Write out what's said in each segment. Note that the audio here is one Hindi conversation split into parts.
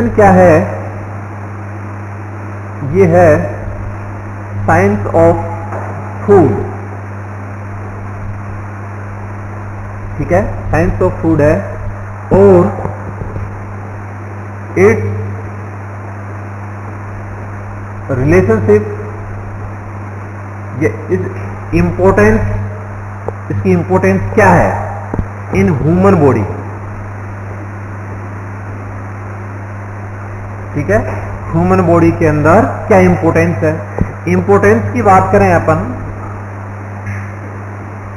क्या है? ये है साइंस ऑफ फूड। ठीक है, साइंस ऑफ फूड है और इट्स रिलेशनशिप, ये इस इंपॉर्टेंस, इसकी इंपॉर्टेंस क्या है इन ह्यूमन बॉडी। ठीक है, ह्यूमन बॉडी के अंदर क्या इंपॉर्टेंस है। इंपॉर्टेंस की बात करें अपन,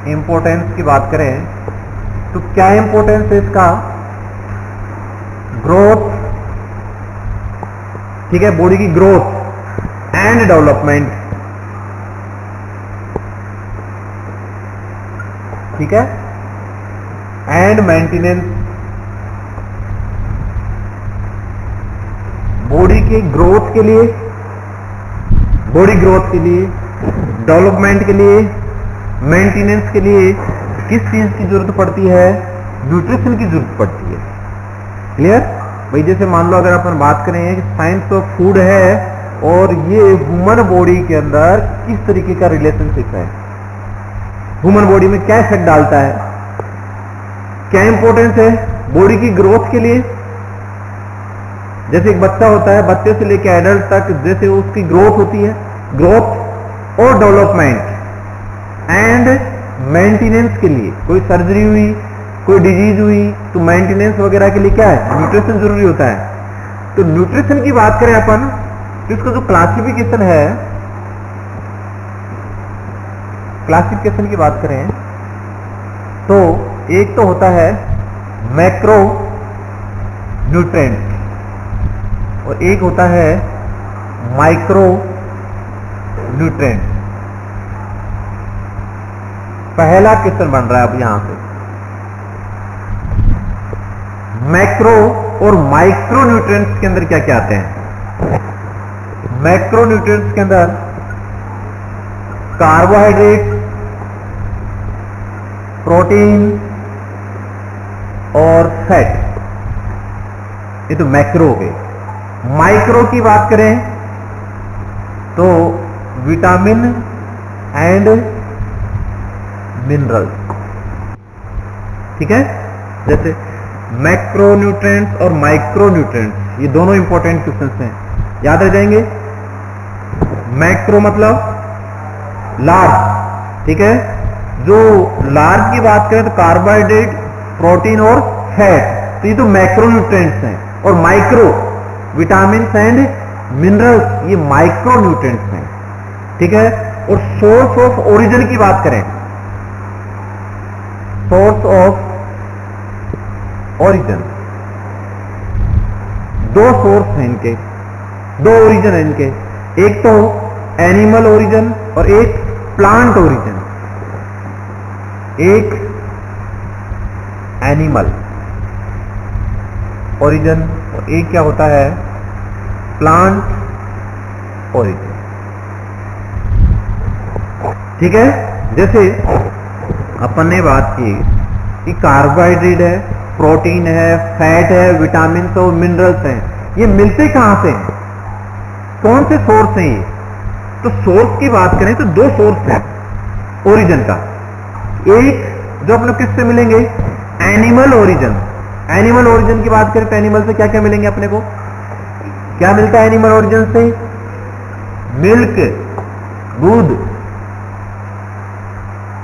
इंपॉर्टेंस की बात करें तो क्या इंपॉर्टेंस है इसका? ग्रोथ, ठीक है, बॉडी की ग्रोथ एंड डेवलपमेंट। ठीक है, एंड मेंटेनेंस। बॉडी की ग्रोथ के लिए, बॉडी ग्रोथ के लिए, डेवलपमेंट के लिए, मेंटेनेंस के लिए किस चीज की जरूरत पड़ती है? न्यूट्रिशन की जरूरत पड़ती है। क्लियर भाई? जैसे मान लो अगर अपन बात करें कि साइंस ऑफ फूड है और ये ह्यूमन बॉडी के अंदर किस तरीके का रिलेशनशिप है, ह्यूमन बॉडी में क्या इफेक्ट डालता है, क्या इंपॉर्टेंस है बॉडी की ग्रोथ के लिए। जैसे एक बच्चा होता है, बच्चे से लेकर एडल्ट तक जैसे उसकी ग्रोथ होती है, ग्रोथ और डेवलपमेंट एंड मेंटेनेंस के लिए, कोई सर्जरी हुई, कोई डिजीज हुई तो मेंटेनेंस वगैरह के लिए क्या है? न्यूट्रिशन जरूरी होता है। तो न्यूट्रिशन की बात करें अपन तो इसका जो क्लासिफिकेशन है, क्लासिफिकेशन की बात करें तो एक तो होता है मैक्रो न्यूट्रिएंट और एक होता है माइक्रो न्यूट्रिएंट। पहला क्वेश्चन बन रहा है अब यहां से, मैक्रो और माइक्रो न्यूट्रिएंट्स के अंदर क्या क्या आते हैं? मैक्रो न्यूट्रिएंट्स के अंदर कार्बोहाइड्रेट, प्रोटीन और फैट, ये तो मैक्रो हो गए। माइक्रो की बात करें तो विटामिन एंड मिनरल्स। ठीक है, जैसे मैक्रो न्यूट्रिएंट्स और माइक्रो न्यूट्रिएंट्स, ये दोनों इंपॉर्टेंट क्वेश्चंस हैं, याद रह जाएंगे। मैक्रो मतलब लार्ज, ठीक है, जो लार्ज की बात करें तो कार्बोहाइड्रेट, प्रोटीन और फैट, तो ये तो मैक्रो न्यूट्रिएंट्स हैं। और माइक्रो विटामिन एंड मिनरल्स, ये माइक्रो न्यूट्रिएंट्स हैं। ठीक है, और सोर्स ऑफ ओरिजिन की बात करें, सोर्स ऑफ ओरिजिन, दो सोर्स हैं इनके, दो ओरिजिन है इनके, एक तो एनिमल ओरिजिन और एक प्लांट ओरिजिन। एक एनिमल ओरिजिन और एक क्या होता है? Plant origin. ठीक है, जैसे अपन ने बात की कि कार्बोहाइड्रेट है, प्रोटीन है, फैट है, विटामिन और मिनरल्स हैं, ये मिलते कहां से हैं? कौन से सोर्स हैं ये? तो सोर्स की बात करें तो दो सोर्स हैं ओरिजिन का। एक जो अपने किससे मिलेंगे? Animal origin. एनिमल ओरिजिन की बात करें तो एनिमल से क्या क्या मिलेंगे अपने को? क्या मिलता है एनिमल ओरिजिन से? मिल्क, दूध,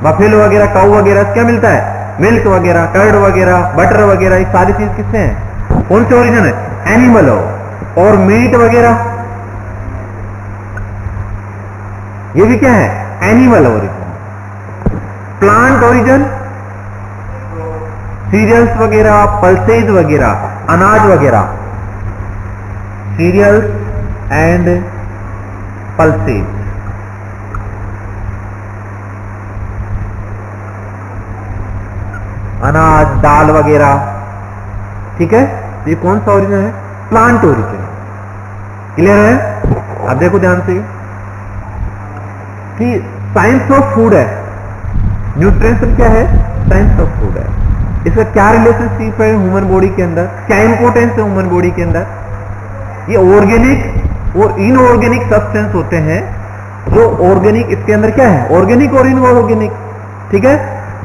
बफेलो वगैरह, काऊ वगैरह, क्या मिलता है? मिल्क वगैरह, कर्ड वगैरह, बटर वगैरह, ये सारी चीज किससे हैं? कौन से ओरिजिन है? एनिमल हो। और मीट वगैरह ये भी क्या है? Animal origin. Plant origin, cereals वगैरह, पल्सेज वगैरह, अनाज वगैरह, सीरियल्स एंड पल्सेज। अनाज, दाल वगैरह, ठीक है, ये कौन सा ओरिजिन है? Plant origin. क्लियर है? अब देखो ध्यान से कि साइंस ऑफ फूड है, न्यूट्रिशन क्या है? साइंस ऑफ फूड है। इसका क्या रिलेशनशिप है ह्यूमन बॉडी के अंदर, क्या इंपॉर्टेंस है ह्यूमन बॉडी के अंदर? ये ऑर्गेनिक और इनऑर्गेनिक सब्सटेंस होते हैं। जो ऑर्गेनिक, इसके अंदर क्या है, ऑर्गेनिक और इनऑर्गेनिक, ठीक है।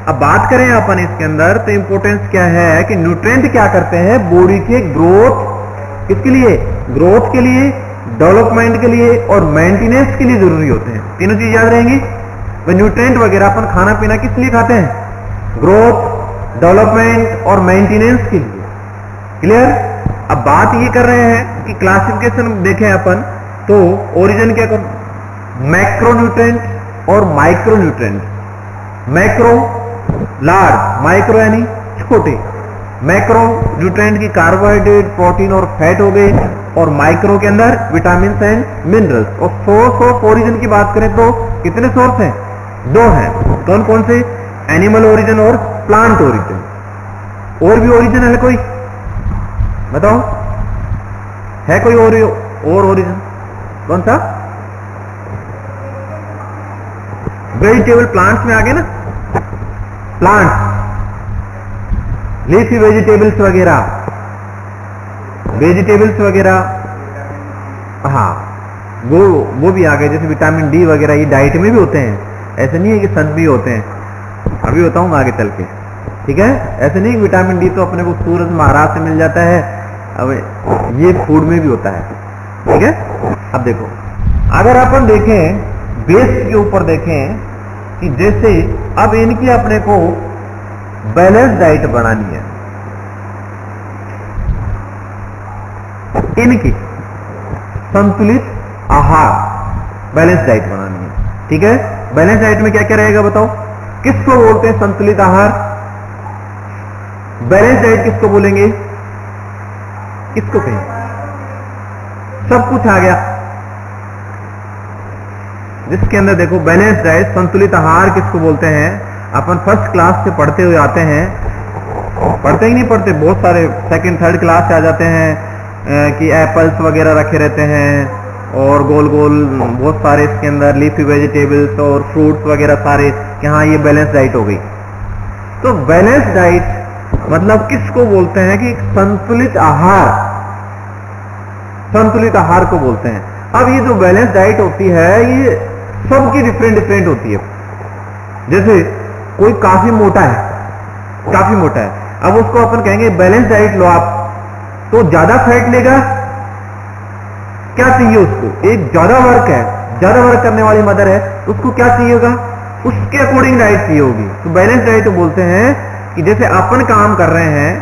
अब बात करें अपन इसके अंदर तो इंपॉर्टेंस क्या है कि न्यूट्रिएंट क्या करते हैं बॉडी के ग्रोथ, किसके लिए, ग्रोथ के लिए, डेवलपमेंट के लिए और मेंटेनेंस के लिए जरूरी होते हैं। तीनों चीज याद रहेंगी। न्यूट्रिएंट वगैरह अपन खाना पीना किस लिए खाते हैं, ग्रोथ, डेवलपमेंट और मेंटेनेंस के लिए। क्लियर। अब बात ये कर रहे हैं कि क्लासिफिकेशन देखें अपन तो ओरिजिन क्या कर, मैक्रोन्यूट्रिएंट और माइक्रोन्यूट्रिएंट। मैक्रो लार्ज, माइक्रो यानी छोटे। मैक्रो न्यूट्रिएंट की कार्बोहाइड्रेट, प्रोटीन और फैट हो गए और माइक्रो के अंदर विटामिन एंड मिनरल्स। और सोर्स ऑफ ओरिजिन की बात करें तो कितने सोर्स हैं, दो हैं। कौन कौन से, एनिमल ओरिजिन और प्लांट ओरिजिन। और भी ओरिजिन है कोई, बताओ है कोई और ओरिजिन, कौन सा, वेजिटेबल प्लांट्स में आ गए ना, प्लांट्स, लीफी वेजिटेबल्स वगैरह, वेजिटेबल्स वगैरह, हाँ वो भी आ गए। जैसे विटामिन डी वगैरह ये डाइट में भी होते हैं, ऐसे नहीं है कि सन भी होते हैं, अभी बताऊंगा आगे चल के, ठीक है। ऐसे नहीं, विटामिन डी तो अपने को सूरज महाराज से मिल जाता है, अब ये फूड में भी होता है, ठीक है। अब देखो, अगर अपन देखें बेस के ऊपर देखें कि जैसे अब इनकी अपने को बैलेंस डाइट बनानी है, इनकी संतुलित आहार बैलेंस डाइट बनानी है, ठीक है। बैलेंस डाइट में क्या क्या रहेगा बताओ, किसको बोलते हैं संतुलित आहार, बैलेंस डाइट किसको बोलेंगे, किसको कहें, सब कुछ आ गया जिसके अंदर देखो बैलेंस डाइट, संतुलित आहार किसको बोलते हैं। अपन फर्स्ट क्लास से पढ़ते हुए आते हैं, पढ़ते ही नहीं पढ़ते, बहुत सारे सेकंड थर्ड क्लास से आ जाते हैं कि एप्पल्स वगैरह रखे रहते हैं और गोल गोल बहुत सारे इसके अंदर लीफी वेजिटेबल्स और फ्रूट्स वगैरह सारे, कि हाँ ये बैलेंस डाइट हो गई। तो बैलेंस डाइट मतलब किसको बोलते हैं कि संतुलित आहार, संतुलित आहार को बोलते हैं। अब ये जो बैलेंस डाइट होती है ये सबकी डिफरेंट डिफरेंट होती है। जैसे कोई काफी मोटा है, काफी मोटा है, अब उसको अपन कहेंगे बैलेंस डाइट लो आप, तो ज्यादा फैट लेगा, क्या चाहिए उसको, एक ज्यादा वर्क है, ज्यादा वर्क करने वाली मदर है, उसको क्या चाहिए होगा, उसके अकॉर्डिंग डाइट चाहिए होगी। तो बैलेंस डाइट बोलते हैं कि जैसे अपन काम कर रहे हैं,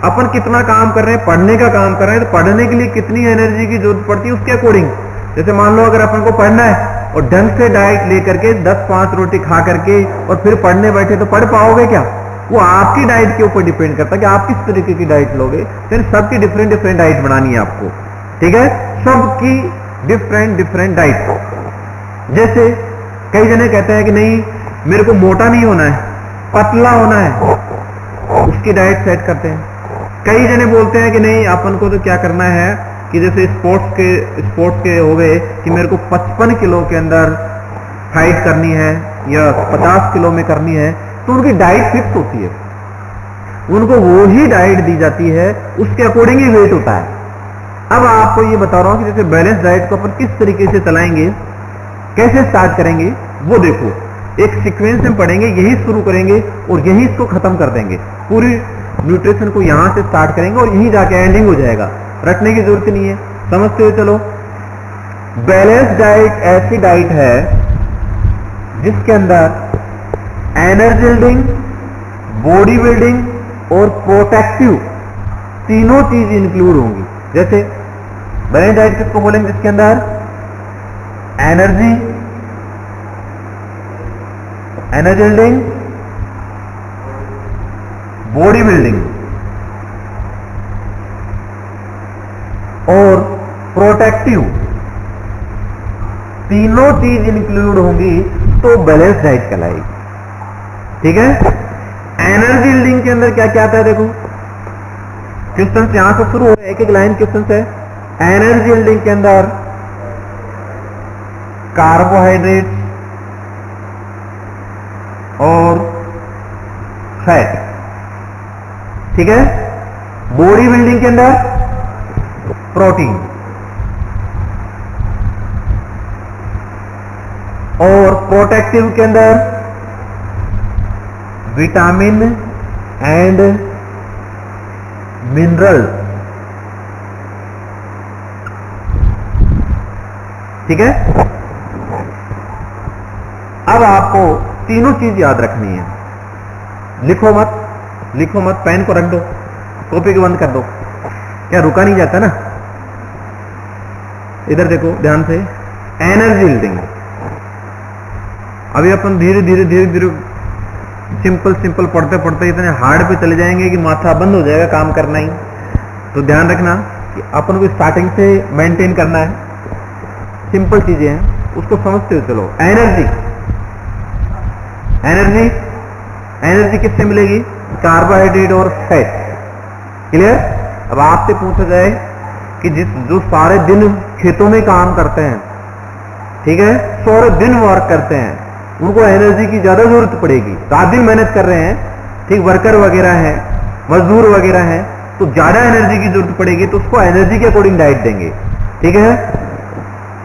अपन कितना काम कर रहे हैं, पढ़ने का काम कर रहे हैं, तो पढ़ने के लिए कितनी एनर्जी की जरूरत पड़ती है उसके अकॉर्डिंग। जैसे मान लो अगर अपन को पढ़ना है और ढंग से डाइट लेकर के 10-5 रोटी खा करके और फिर पढ़ने बैठे तो पढ़ पाओगे क्या, वो आपकी डाइट के ऊपर डिपेंड करता है कि आप किस तरीके की डाइट लोगे। तो सबकी डिफरेंट डिफरेंट डाइट बनानी है आपको, ठीक है, सबकी डिफरेंट डिफरेंट डाइट। जैसे कई जने कहते हैं कि नहीं मेरे को मोटा नहीं होना है, पतला होना है, उसकी डाइट सेट करते हैं। कई जने बोलते हैं कि नहीं अपन को तो क्या करना है कि जैसे स्पोर्ट्स के हो गए कि मेरे को 55 किलो के अंदर फाइट करनी है या 50 किलो में करनी है, तो उनकी डाइट फिक्स होती है, उनको वो ही डाइट दी जाती है, उसके अकॉर्डिंग ही वेट होता है। अब आपको ये बता रहा हूं कि जैसे बैलेंस डाइट को अपन किस तरीके से चलाएंगे, कैसे स्टार्ट करेंगे, वो देखो एक सीक्वेंस में पढ़ेंगे, यही शुरू करेंगे और यही इसको खत्म कर देंगे। पूरी न्यूट्रिशन को यहां से स्टार्ट करेंगे और यहीं जाके एंडिंग हो जाएगा, रटने की जरूरत नहीं है, समझते हो। चलो, बैलेंस डाइट ऐसी डाइट है जिसके अंदर एनर्जी बिल्डिंग, बॉडी बिल्डिंग और प्रोटेक्टिव तीनों चीज इंक्लूड होंगी। जैसे बैलेंस डाइट किसको बोलेंगे, जिसके अंदर एनर्जी बिल्डिंग, बॉडी बिल्डिंग और प्रोटेक्टिव तीनों चीज इंक्लूड होंगी तो बैलेंस डाइट कहलाएगी, ठीक है। एनर्जी बिल्डिंग के अंदर क्या क्या आता है, देखो क्वेश्चन यहां से शुरू हो रहे हैं, एक एक लाइन क्वेश्चन है। एनर्जी बिल्डिंग के अंदर कार्बोहाइड्रेट और फैट, ठीक है। बॉडी बिल्डिंग के अंदर प्रोटीन, प्रोटेक्टिव के अंदर विटामिन एंड मिनरल्स, ठीक है। अब आपको तीनों चीज याद रखनी है। लिखो मत, पेन को रख दो, कॉपी को बंद कर दो। क्या रुका नहीं जाता ना? इधर देखो ध्यान से, एनर्जी बिल्डिंग। अभी अपन धीरे धीरे सिंपल पढ़ते इतने हार्ड पे चले जाएंगे कि माथा बंद हो जाएगा काम करना ही। तो ध्यान रखना कि अपन को स्टार्टिंग से मेंटेन करना है। सिंपल चीजें हैं, उसको समझते हो चलो। एनर्जी किससे मिलेगी? कार्बोहाइड्रेट और फैट। क्लियर? अब आपसे पूछा जाए कि जो सारे दिन खेतों में काम करते हैं, ठीक है, सारे दिन वर्क करते हैं, उनको एनर्जी की ज्यादा जरूरत पड़ेगी। रात दिन मेहनत कर रहे हैं, ठीक, वर्कर वगैरह हैं, मजदूर वगैरह हैं, तो ज्यादा एनर्जी की जरूरत पड़ेगी, तो उसको एनर्जी के अकॉर्डिंग डाइट देंगे, ठीक है।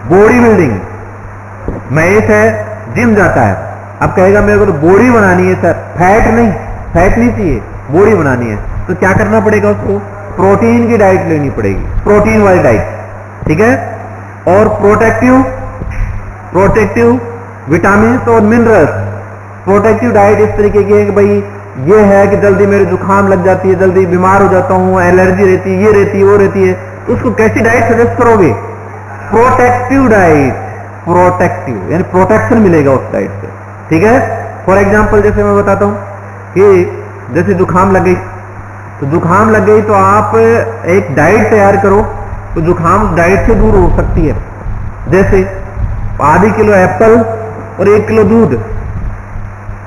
बॉडी बिल्डिंग, महेश है, जिम जाता है, अब कहेगा मेरे को तो बॉडी बनानी है सर, फैट नहीं चाहिए, बॉडी बनानी है, तो क्या करना पड़ेगा? उसको प्रोटीन की डाइट लेनी पड़ेगी, प्रोटीन वाली डाइट, ठीक है। और प्रोटेक्टिव विटामिन और मिनरल्स। प्रोटेक्टिव डाइट इस तरीके की है कि भाई ये है कि जल्दी मेरे जुकाम लग जाती है, जल्दी बीमार हो जाता हूं, एलर्जी रहती है, ये रहती है, वो रहती है, तो उसको कैसी डाइट सजेस्ट करोगे? प्रोटेक्टिव डाइट, प्रोटेक्टिव यानी प्रोटेक्शन मिलेगा उस डाइट से, ठीक है। फॉर एग्जाम्पल जैसे मैं बताता हूं कि जैसे जुकाम लग गई तो आप एक डाइट तैयार करो तो जुकाम डाइट से दूर हो सकती है। जैसे आधी किलो एप्पल और 1 किलो दूध,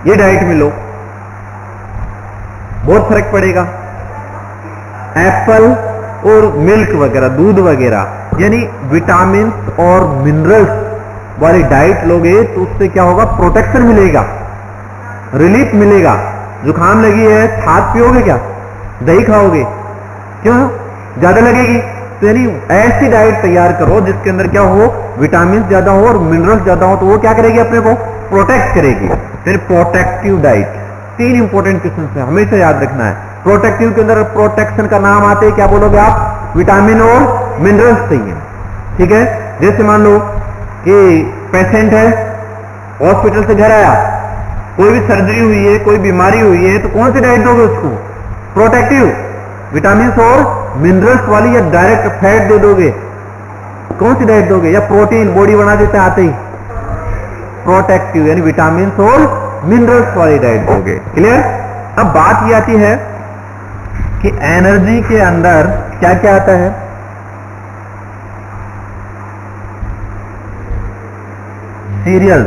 ये डाइट में लो, बहुत फर्क पड़ेगा। एप्पल और मिल्क वगैरह, दूध वगैरह, यानी विटामिन और मिनरल्स वाली डाइट लोगे तो उससे क्या होगा? प्रोटेक्शन मिलेगा, रिलीफ मिलेगा। जुकाम लगी है, छाछ पियोगे क्या? दही खाओगे? क्यों? ज्यादा लगेगी। तो यानी ऐसी डाइट तैयार करो जिसके अंदर क्या हो? विटामिन ज्यादा हो और मिनरल्स ज्यादा हो, तो वो क्या करेगी? अपने को प्रोटेक्ट करेगी। फिर प्रोटेक्टिव डाइट, 3 इंपॉर्टेंट क्वेश्चन है, हमेशा याद रखना है। प्रोटेक्टिव के अंदर प्रोटेक्शन का नाम आते हैं, क्या बोलोगे आप? विटामिन और मिनरल्स चाहिए, ठीक है। जैसे मान लो कि पेशेंट है, हॉस्पिटल से घर आया, कोई भी सर्जरी हुई है, कोई बीमारी हुई है, तो कौन सी डाइट दोगे उसको? प्रोटेक्टिव, विटामिन और मिनरल्स वाली, या डायरेक्ट फैट दे दोगे? कौन सी डाइट दोगे? या प्रोटीन बॉडी बना देते आते ही? प्रोटेक्टिव यानी विटामिन और मिनरल्स वाली डाइट दोगे। क्लियर? अब बात ये आती है कि एनर्जी के अंदर क्या क्या आता है? सीरियल,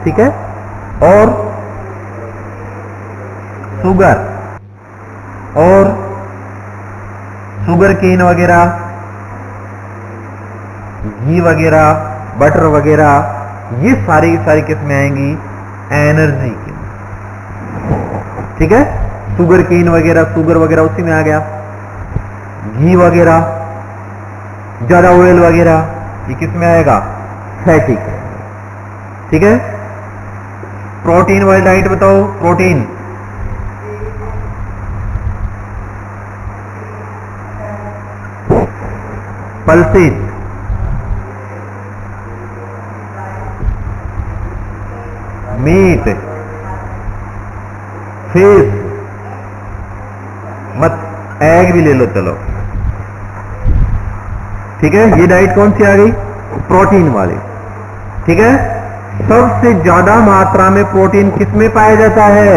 ठीक है, और शुगर केन वगैरह, घी वगैरह, बटर वगैरह, ये सारी की सारी किसमें आएंगी? एनर्जी की, ठीक है। शुगर केन वगैरह, शुगर वगैरह उसी में आ गया। घी वगैरह, ज्यादा ऑयल वगैरह, ये किसमें आएगा? फैटी, ठीक है। प्रोटीन वाली डाइट बताओ। प्रोटीन, पल्सेस, मीट, फिश, मत एग भी ले लो, चलो, ठीक है। ये डाइट कौन सी आ गई? प्रोटीन वाली, ठीक है। सबसे ज्यादा मात्रा में प्रोटीन किस में पाया जाता है?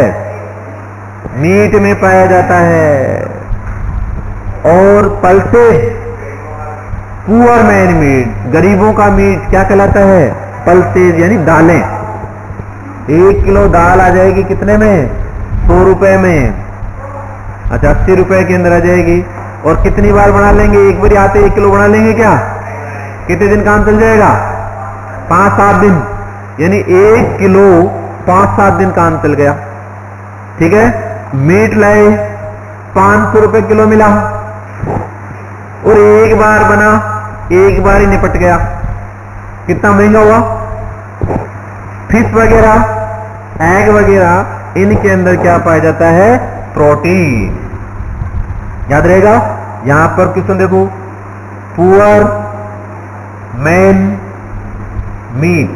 मीट में पाया जाता है। और पल्सेस, पुअर मैन मीट, गरीबों का मीट क्या कहलाता है? पल्सेस यानी दालें। 1 किलो दाल आ जाएगी कितने में? 100 रुपए में। अच्छा, 80 रुपए के अंदर आ जाएगी। और कितनी बार बना लेंगे? एक बार आते 1 किलो बना लेंगे क्या? कितने दिन काम चल जाएगा? 5-7 दिन, यानी 1 किलो 5-7 दिन काम चल गया, ठीक है। मीट लाए, 500 रुपए किलो मिला, और एक बार बना, एक बार ही निपट गया। कितना महंगा हुआ। फिश वगैरह, एग वगैरह, इनके अंदर क्या पाया जाता है, प्रोटीन। याद रहेगा। यहां पर क्वेश्चन देखो, पुअर मैन मीट,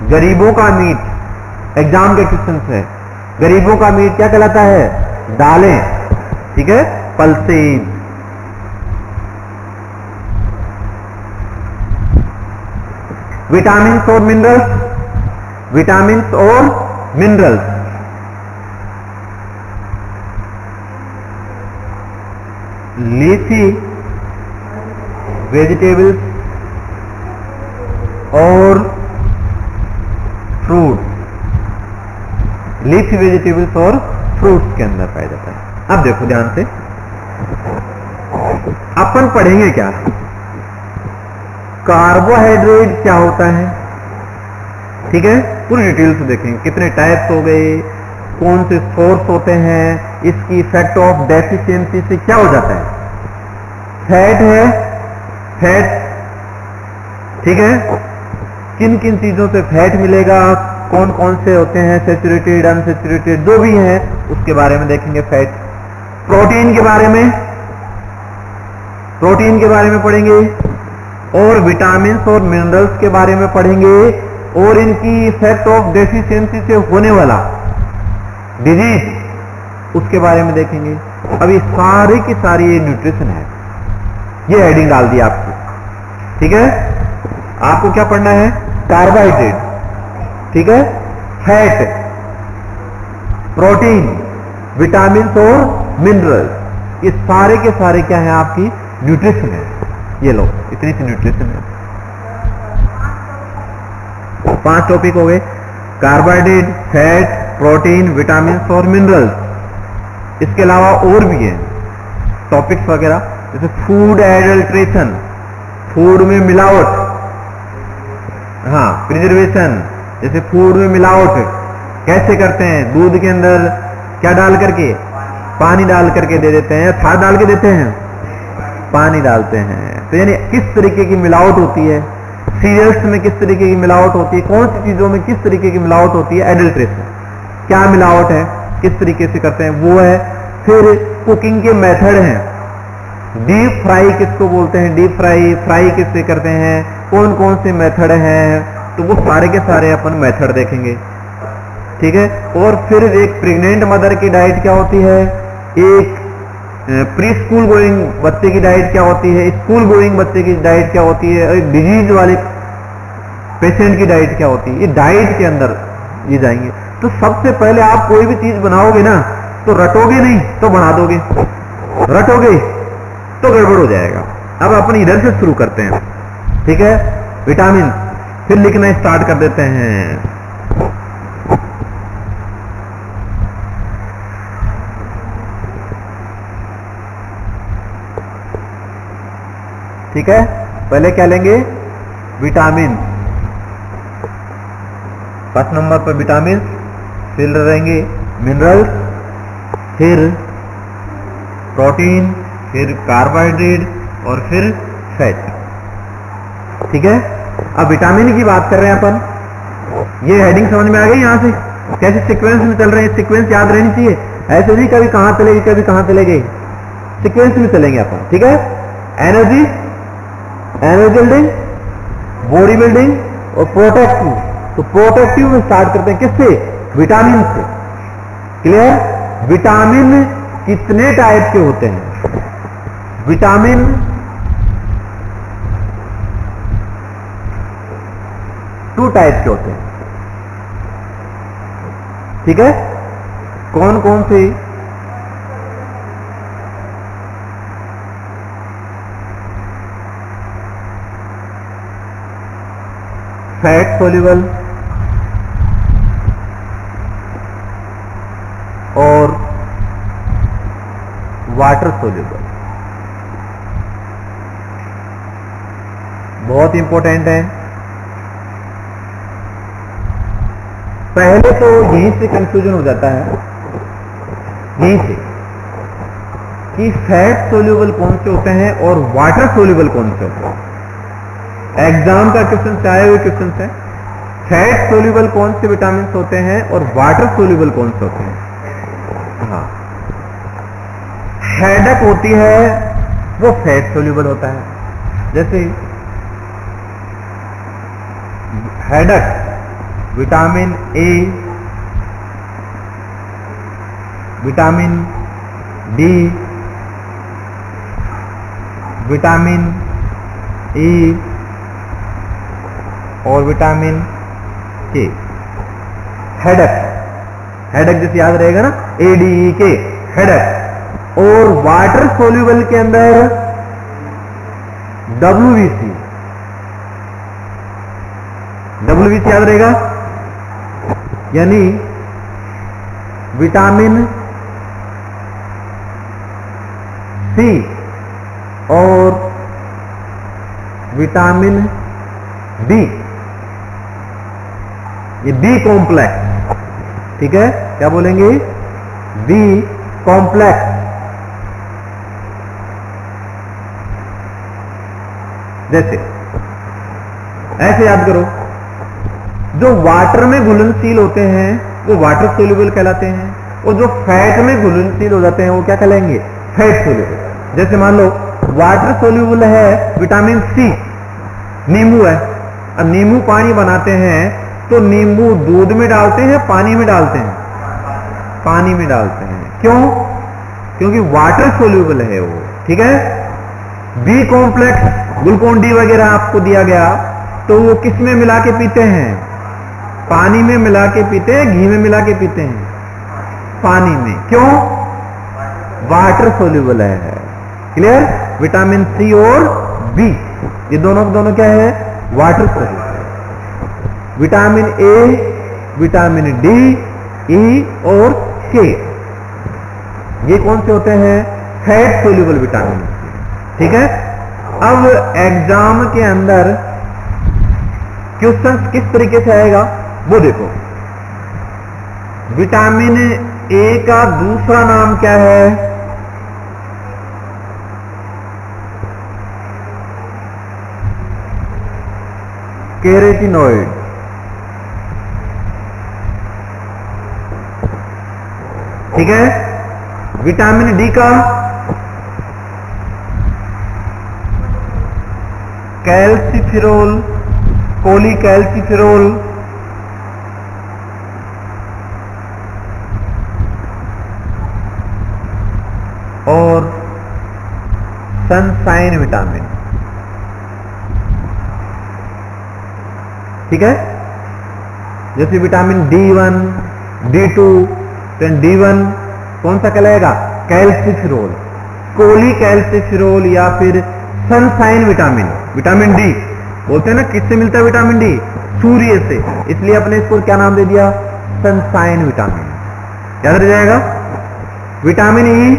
गरीबों का मीट, एग्जाम के क्वेश्चन है। गरीबों का मीट क्या कहलाता है, दालें, ठीक है, पल्सेस। विटामिन और मिनरल्स, विटामिन और मिनरल्स, लीफी वेजिटेबल्स और फ्रूट, लीफी वेजिटेबल्स और फ्रूट्स के अंदर पाया जाता है। अब देखो ध्यान से, अपन पढ़ेंगे क्या, कार्बोहाइड्रेट क्या होता है, ठीक है, पूरी डिटेल से देखेंगे। कितने टाइप्स हो गए, कौन से सोर्स होते हैं, इसकी इफेक्ट ऑफ डेफिशिएंसी से क्या हो जाता है। फैट है, फैट, ठीक है, किन किन चीजों से फैट मिलेगा, कौन कौन से होते हैं, सैचुरेटेड, अनसैचुरेटेड, जो भी है उसके बारे में देखेंगे। फैट, प्रोटीन के बारे में, प्रोटीन के बारे में पढ़ेंगे, और विटामिन और मिनरल्स के बारे में पढ़ेंगे, और इनकी इफेक्ट ऑफ डेफिशिएंसी से होने वाला डिजीज उसके बारे में देखेंगे। अब ये सारे की सारी ये न्यूट्रिशन है, ये हेडिंग डाल दी आपको, ठीक है। आपको क्या पढ़ना है, कार्बोहाइड्रेट, ठीक है, फैट, प्रोटीन, विटामिन और मिनरल्स, ये सारे के सारे क्या है, आपकी न्यूट्रिशन है। ये लो, इतनी सी न्यूट्रिशन है। 5 टॉपिक हो गए, कार्बोहाइड्रेट, फैट, प्रोटीन, विटामिन और मिनरल्स। इसके अलावा और भी हैं टॉपिक्स वगैरह, जैसे फूड एडल्ट्रेशन, फूड में मिलावट, हाँ, प्रिजर्वेशन, जैसे फूड में मिलावट कैसे करते हैं, दूध के अंदर क्या डाल करके, पानी डाल करके दे देते हैं, या खाद डाल के देते हैं, पानी डालते हैं। तो यानी किस तरीके की मिलावट होती है, सीरियल्स में किस तरीके की मिलावट होती है, कौन सी चीजों में किस तरीके की मिलावट होती है, एडल्ट्रेशन, क्या मिलावट है, किस तरीके से करते हैं, वो है। फिर कुकिंग के मेथड हैं, डीप फ्राई किसको बोलते हैं, डीप फ्राई, फ्राई किससे करते हैं, कौन कौन से मेथड हैं, तो वो सारे के सारे अपन मेथड देखेंगे, ठीक है। और फिर एक प्रेग्नेंट मदर की डाइट क्या होती है, एक प्री स्कूल गोइंग बच्चे की डाइट क्या होती है, स्कूल गोइंग बच्चे की डाइट क्या होती है, और एक डिजीज वाले पेशेंट की डाइट क्या होती है, ये डाइट के अंदर ये जाएंगे। तो सबसे पहले आप कोई भी चीज बनाओगे ना, तो रटोगे नहीं तो बना दोगे, रटोगे तो गड़बड़ हो जाएगा। अब अपन इधर से शुरू करते हैं, ठीक है, विटामिन, फिर लिखना स्टार्ट कर देते हैं। ठीक है, पहले क्या लेंगे, विटामिन, फर्स्ट नंबर पर विटामिन, फिर रहेंगे मिनरल्स, फिर प्रोटीन, फिर कार्बोहाइड्रेट और फिर फैट, ठीक है। अब विटामिन की बात कर रहे हैं अपन, ये हेडिंग समझ में आ गई, यहां से कैसे सीक्वेंस में चल रहे हैं, सीक्वेंस याद रहनी चाहिए, ऐसे नहीं कभी कहां चले गए कभी कहां चले गए, सीक्वेंस में चलेंगे अपन, ठीक है। Energy, energy building, body building और प्रोटेक्टिव। तो प्रोटेक्टिव में स्टार्ट करते हैं किससे, विटामिन से, क्लियर। विटामिन कितने टाइप के होते हैं, विटामिन 2 टाइप के होते हैं, ठीक है। कौन कौन से, फैट सोल्यूबल और वाटर सोल्यूबल, बहुत इंपॉर्टेंट है। पहले तो यहीं से कंफ्यूजन हो जाता है, यहीं से, कि फैट सोल्यूबल कौन से होते हैं और वाटर सोल्यूबल कौन से होते हैं। एग्जाम का क्वेश्चन से आए हुए क्वेश्चन है, फैट सोल्यूबल कौन से विटामिन होते हैं और वाटर सोल्यूबल कौन से होते हैं? हाँ, हेडेक होती है वो फैट सोल्यूबल होता है। जैसे headache vitamin A, vitamin D, vitamin E और विटामिन के। हेडेक, हेडेक जैसे याद रहेगा ना, ADEK, हेडेक। और वाटर सोल्यूबल के अंदर WBC, WBC याद रहेगा, यानी विटामिन सी और विटामिन डी, ये बी कॉम्प्लेक्स, ठीक है, क्या बोलेंगे? B complex. जैसे ऐसे याद करो, जो वाटर में घुलनशील होते हैं वो वाटर सोल्यूबल कहलाते हैं, और जो फैट में घुलनशील हो जाते हैं वो क्या कहलाएंगे? Fat soluble. जैसे मान लो वाटर सोल्यूबल है विटामिन सी, नींबू है। अब नींबू पानी बनाते हैं तो नींबू दूध में डालते हैं, पानी में डालते हैं? पानी में डालते हैं। क्यों? क्योंकि वाटर सोल्यूबल है वो, ठीक है। बी कॉम्प्लेक्स, ग्लूकोन डी वगैरह आपको दिया गया तो वो किस में मिला के पीते हैं? पानी में मिला के पीते हैं, घी में मिला के पीते हैं? पानी में। क्यों? वाटर सोल्यूबल है। क्लियर? विटामिन सी और बी, ये दोनों क्या है? Water soluble. Vitamin A, vitamin D, E और के, ये कौन से होते हैं? फैट सोल्यूबल विटामिन, ठीक है। अब एग्जाम के अंदर क्वेश्चन किस तरीके से आएगा वो देखो। विटामिन ए का दूसरा नाम क्या है? कैरोटीनॉइड, ठीक है। विटामिन डी का कैल्सिफेरॉल, कोलीकैल्सिफेरॉल, और सनशाइन विटामिन, ठीक है। जैसे विटामिन D1, D2, D1 कौन सा कहलाएगा? कैल्सिफेरॉल, कोलीकैल्सिफेरॉल या फिर सनशाइन विटामिन। विटामिन डी बोलते हैं ना, किससे मिलता है विटामिन डी? सूर्य से, इसलिए अपने इसको क्या नाम दे दिया? Sunshine vitamin. याद रह जाएगा। विटामिन ई,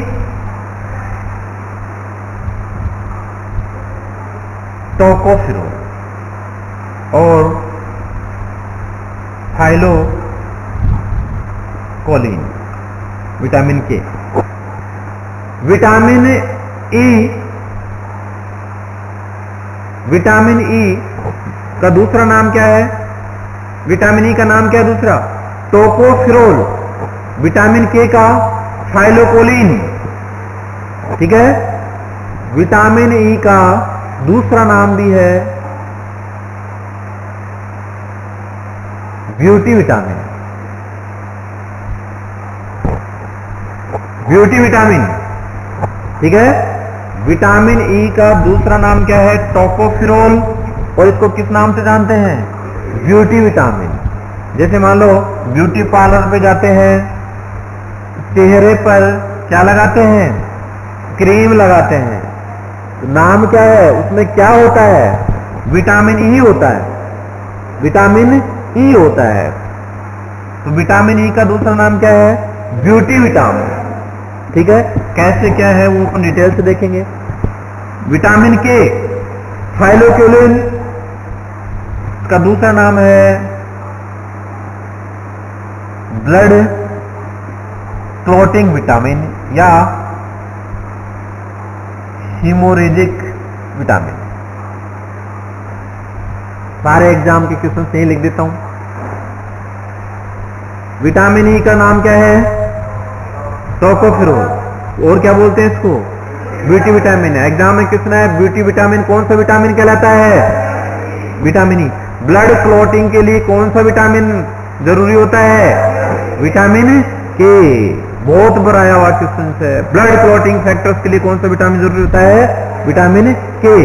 टोकोफेरॉल और थाइलोकोलिन, विटामिन के। विटामिन ई, विटामिन ई का दूसरा नाम क्या है? विटामिन ई का नाम क्या है दूसरा? टोकोफेरॉल। विटामिन के का थाइलोकोलिन, ठीक है। विटामिन ई का दूसरा नाम भी है ब्यूटी विटामिन, ब्यूटी विटामिन, ठीक है। विटामिन ई का दूसरा नाम क्या है? टोकोफेरॉल, और इसको किस नाम से जानते हैं? Beauty vitamin. जैसे मान लो ब्यूटी पार्लर पे जाते हैं, चेहरे पर क्या लगाते हैं? क्रीम लगाते हैं, तो नाम क्या है? उसमें क्या होता है? विटामिन ई होता है, विटामिन ई होता है। तो विटामिन ई का दूसरा नाम क्या है? ब्यूटी विटामिन, ठीक है। कैसे क्या है वो अपन डिटेल से देखेंगे। विटामिन के, थाइलोकोलिन का दूसरा नाम है ब्लड क्लॉटिंग विटामिन या हीमोरेजिक विटामिन, सारे एग्जाम के क्वेश्चन यही लिख देता हूं। विटामिन ई का नाम क्या है? टोकोफेरोल। और क्या बोलते हैं इसको? ब्यूटी विटामिन है। एग्जाम में क्वेश्चन है ब्यूटी विटामिन कौन सा विटामिन कहलाता है? Vitamin E. ब्लड क्लॉटिंग के लिए कौन सा विटामिन जरूरी होता है? विटामिन के। बहुत बड़ा आया हुआ क्वेश्चन है। ब्लड क्लॉटिंग फैक्टर्स के लिए कौन सा विटामिन जरूरी होता है? विटामिन के।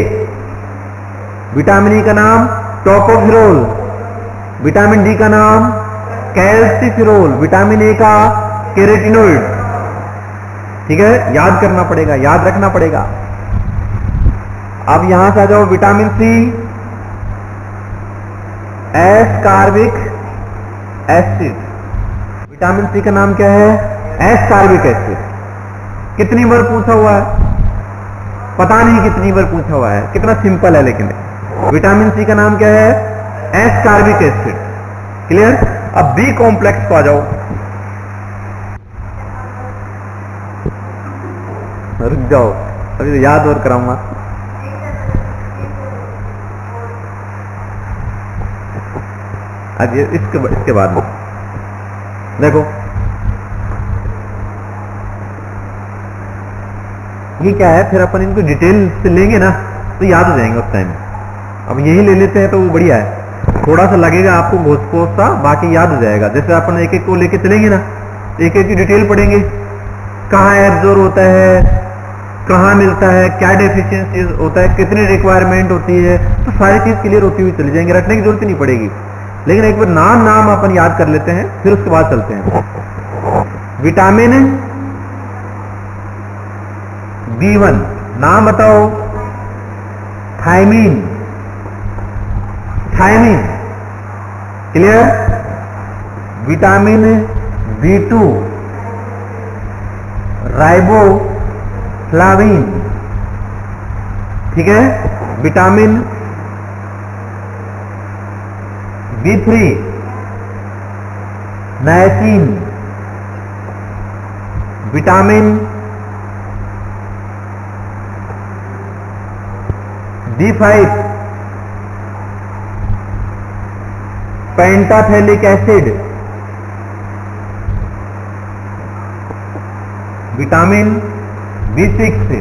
विटामिन ई का नाम टोकोफेरोल। विटामिन डी का नाम कैल्सिफेरोल। विटामिन ए का केराटिनोइड। ठीक है, याद करना पड़ेगा, याद रखना पड़ेगा। अब यहां से आ जाओ vitamin C, ascorbic acid. Vitamin C का नाम क्या है? Ascorbic acid. कितनी बार पूछा हुआ है? पता नहीं कितनी बार पूछा हुआ है, कितना सिंपल है। लेकिन विटामिन सी का नाम क्या है? Ascorbic acid. क्लियर? अब बी कॉम्प्लेक्स को आ जाओ। रुक जाओ, अभी तो याद और कराऊंगा। आज इसके बाद में देखो, ये क्या है, फिर अपन इनको डिटेल से लेंगे ना तो याद हो जाएंगे उस टाइम। अब यही ले लेते हैं तो वो बढ़िया है। थोड़ा सा लगेगा आपको घोष पोष सा, बाकी याद हो जाएगा। जैसे अपन एक एक को लेके चलेंगे ना, एक एक की डिटेल पढ़ेंगे, कहाँ एब्जॉर्ब होता है, कहाँ मिलता है, क्या डेफिशिएंसी होता है, कितनी रिक्वायरमेंट होती है, तो सारी चीज क्लियर होती हुई चली जाएंगे। रटने की जरूरत नहीं पड़ेगी। लेकिन एक बार नाम अपन याद कर लेते हैं, फिर उसके बाद चलते हैं। विटामिन B1 नाम बताओ? Thiamine. Thiamine. Clear? Vitamin B2 riboflavin. ठीक है। Vitamin B3 niacin. Vitamin B5 pantothenic acid. Vitamin B6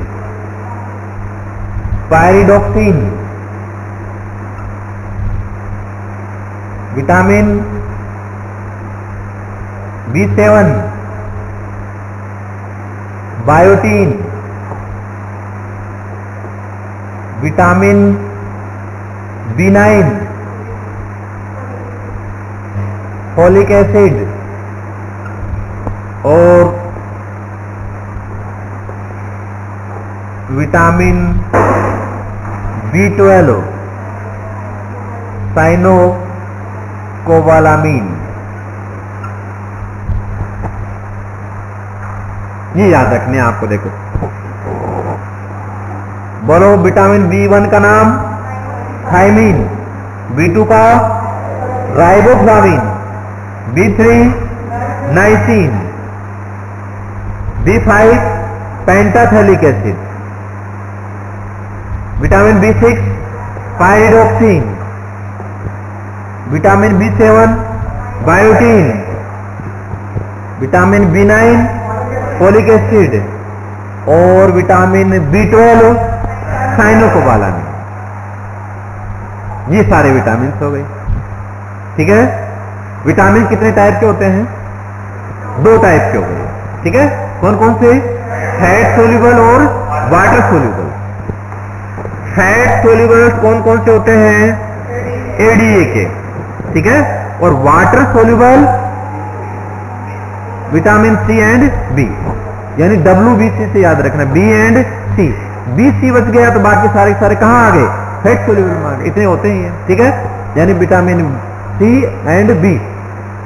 pyridoxine. Vitamin B7 biotin. Vitamin B9 folic acid. और विटामिन B12 साइनोकोबालामीन। ये याद रखने हैं आपको। देखो बोलो, विटामिन B1 का नाम थायमीन, B2 का riboflavin, B3 niacin, B5 pantothenic acid, vitamin B6 pyridoxine, vitamin B7 biotin, vitamin B9 folic acid और विटामिन B12 साइनोकोबालामीन। ये सारे विटामिन हो गए। ठीक है। विटामिन कितने टाइप के होते हैं? 2 टाइप के हो गए। ठीक है। कौन कौन से? फैट सोल्यूबल और वाटर सोल्यूबल। फैट सोल्यूबल कौन कौन से होते हैं? ADA के। ठीक है। और water soluble vitamin C and B, यानी WBC से याद रखना, B एंड C। BC बच गया तो बाकी सारे सारे कहां आ गए? फैट सोल्यूबल में आ गए। इतने होते ही हैं। ठीक है। यानी vitamin C and B।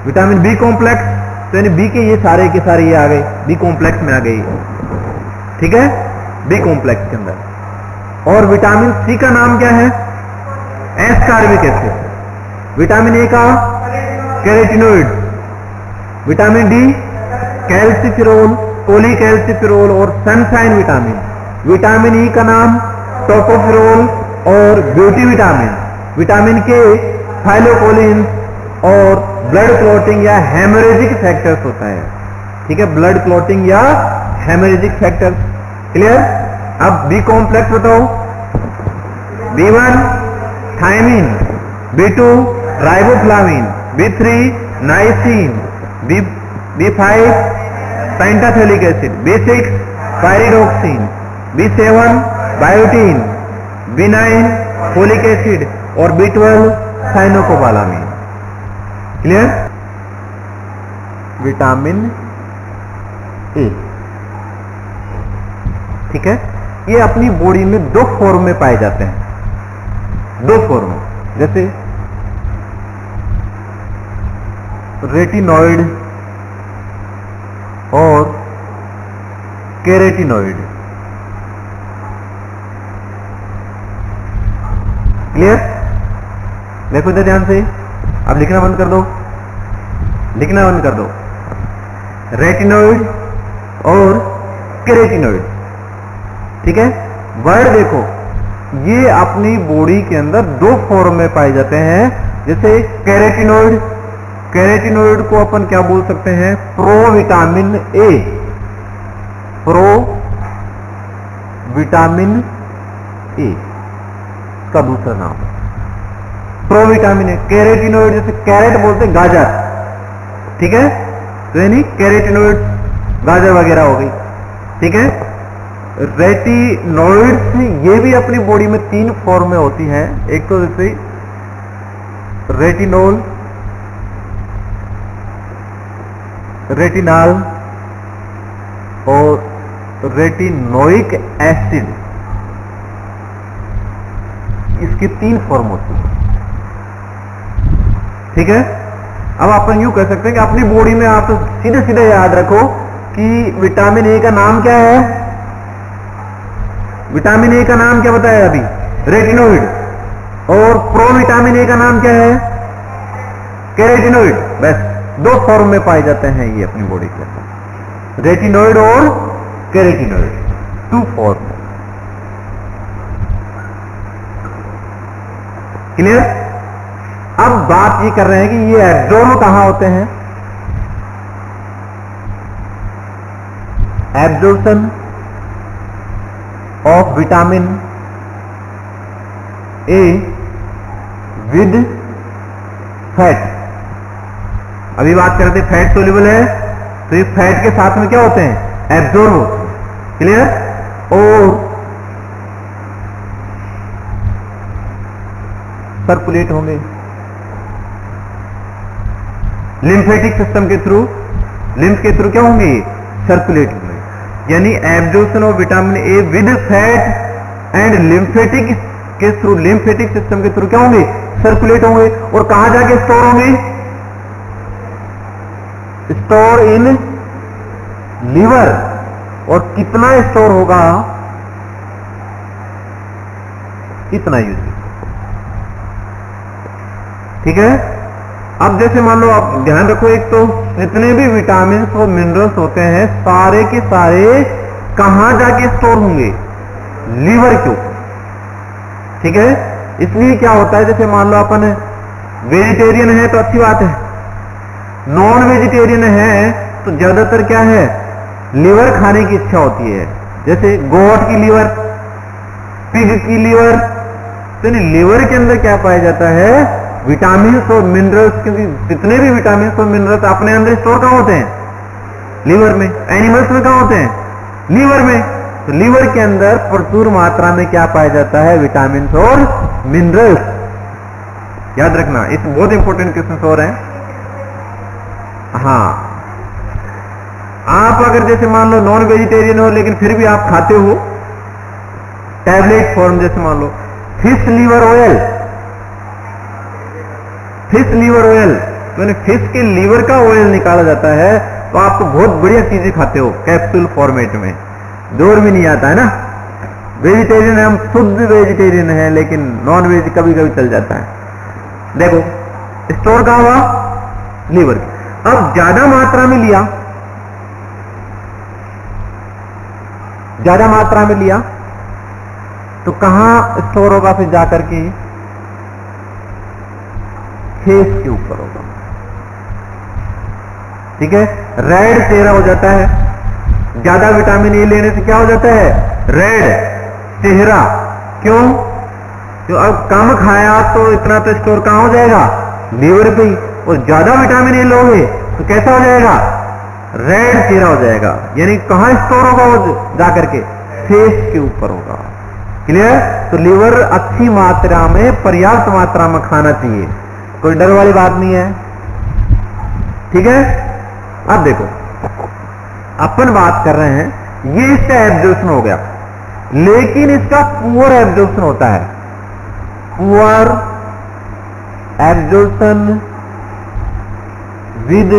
Vitamin B complex, तो यानी B के ये सारे ये आ गए, B कॉम्प्लेक्स में आ गई। ठीक है। B कॉम्प्लेक्स के अंदर। और विटामिन C का नाम क्या है? Ascorbic acid. विटामिन A का केराटिनोइड। विटामिन D कैल्सिफेरोल, पॉलीकैल्सिफेरोल और सनशाइन विटामिन। विटामिन E का नाम टोकोफेरोल और ब्यूटी विटामिन। विटामिन के थाइरोकोलिन और ब्लड क्लॉटिंग या हेमोरेजिक फैक्टर्स होता है। ठीक है, ब्लड क्लॉटिंग या हेमोरेजिक फैक्टर्स। क्लियर? अब बी कॉम्प्लेक्स बताओ। B1 thiamine, B2 riboflavin, B3 niacin, B5 pantothenic acid, B6 pyridoxine, B7 biotin, B9 folic acid और B12 साइनोकोबालामीन। क्लियर? विटामिन ए, ठीक है, ये अपनी बॉडी में दो फॉर्म में पाए जाते हैं, दो फॉर्म, जैसे रेटिनॉइड और केरेटिनॉइड। क्लियर? देखो इधर ध्यान से, अब लिखना बंद कर दो, लिखना बंद कर दो। रेटिनॉइड और केरेटिनॉइड, ठीक है। वर्ड देखो, ये अपनी बॉडी के अंदर दो फॉर्म में पाए जाते हैं। जैसे कैरेटिनॉइड, कैरेटिनॉइड को अपन क्या बोल सकते हैं? Pro vitamin A, pro vitamin A का दूसरा नाम प्रो विटामिन ए। कैरेटिनॉइड जैसे कैरेट बोलते हैं गाजर, ठीक है, तो यानी कैरेटिनॉइड गाजर वगैरह हो गई। ठीक है, रेटिनॉइड्स ये भी अपनी बॉडी में तीन फॉर्म में होती हैं। एक तो जैसे रेटिनॉल, रेटिनॉल और रेटिनोइक एसिड, इसकी तीन फॉर्म होती है। ठीक है, अब अपन यूं कह सकते हैं कि अपनी बॉडी में आप तो सीधे सीधे याद रखो कि विटामिन ए का नाम क्या है? विटामिन ए का नाम क्या बताया अभी? रेटिनॉइड। और प्रो विटामिन ए का नाम क्या है? कैरेटिनॉइड। बस दो फॉर्म में पाए जाते हैं ये अपनी बॉडी के अंदर, रेटिनॉइड और कैरेटिनॉइड, टू फॉर्म। क्लियर? अब बात ये कर रहे हैं कि ये एब्जॉर्ब कहां होते हैं? Absorption of vitamin A with fat. अभी बात करते हैं फैट सोल्यूबल है, तो ये फैट के साथ में क्या होते हैं? एब्जॉर्ब होते हैं। क्लियर? और सर्कुलेट होंगे लिम्फेटिक सिस्टम के थ्रू, लिम्फ के थ्रू क्या होंगे? सर्कुलेट होंगे। यानी absorption of vitamin A with fat and lymphatic के थ्रू, लिम्फेटिक सिस्टम के थ्रू क्या होंगे? सर्कुलेट होंगे। और कहां जाके स्टोर होंगे? Store in liver. और कितना स्टोर होगा? इतना यूज। ठीक है, अब जैसे मान लो, आप ध्यान रखो, एक तो जितने भी विटामिन और मिनरल्स होते हैं सारे के सारे कहां जाके स्टोर होंगे? लीवर के ऊपर। ठीक है, इसलिए क्या होता है, जैसे मान लो अपन वेजिटेरियन है तो अच्छी बात है, नॉन वेजिटेरियन है तो ज्यादातर क्या है? लीवर खाने की इच्छा होती है। जैसे गोट की लीवर, पिग की लीवर। तो लीवर के अंदर क्या पाया जाता है? विटामिन और मिनरल्स। क्योंकि जितने भी विटामिन और मिनरल्स अपने अंदर स्टोर कहां होते हैं? लीवर में। एनिमल्स में कहां होते हैं? लीवर में। तो लीवर के अंदर प्रचुर मात्रा में क्या पाया जाता है? विटामिन और मिनरल्स। याद रखना, इस बहुत इंपॉर्टेंट क्वेश्चन और हैं। हाँ, आप अगर जैसे मान लो नॉन वेजिटेरियन हो लेकिन फिर भी आप खाते हो टैबलेट फॉर्म, जैसे मान लो fish liver oil, fish liver oil, तो फिश के लीवर का ऑयल निकाला जाता है। तो आप तो बहुत बढ़िया चीजें खाते हो कैप्सूल फॉर्मेट में, जोर भी नहीं आता है ना। वेजिटेरियन है, हम शुद्ध वेजिटेरियन है, लेकिन नॉन वेज कभी कभी चल जाता है। देखो स्टोर कहां हुआ? लीवर। अब ज्यादा मात्रा में लिया, ज्यादा मात्रा में लिया तो कहां स्टोर होगा? फिर जाकर के फेस के ऊपर होगा। ठीक है, रेड चेहरा हो जाता है, ज्यादा विटामिन ए लेने से क्या हो जाता है, रेड चेहरा। क्यों? तो अब कम खाया तो इतना तो स्टोर कहां हो जाएगा, लीवर पे ही, और ज्यादा विटामिन ए लोगे तो कैसा हो जाएगा, रेड चेहरा हो जाएगा। यानी कहां स्टोर होगा वो जाकर के, फेस के ऊपर होगा। क्लियर? तो लीवर अच्छी मात्रा में, पर्याप्त मात्रा में खाना चाहिए, कोई डर वाली बात नहीं है। ठीक है, अब देखो अपन बात कर रहे हैं, ये इसका एब्जॉर्प्शन हो गया, लेकिन इसका पुअर एब्जॉर्प्शन होता है, पुअर एब्जॉर्प्शन विद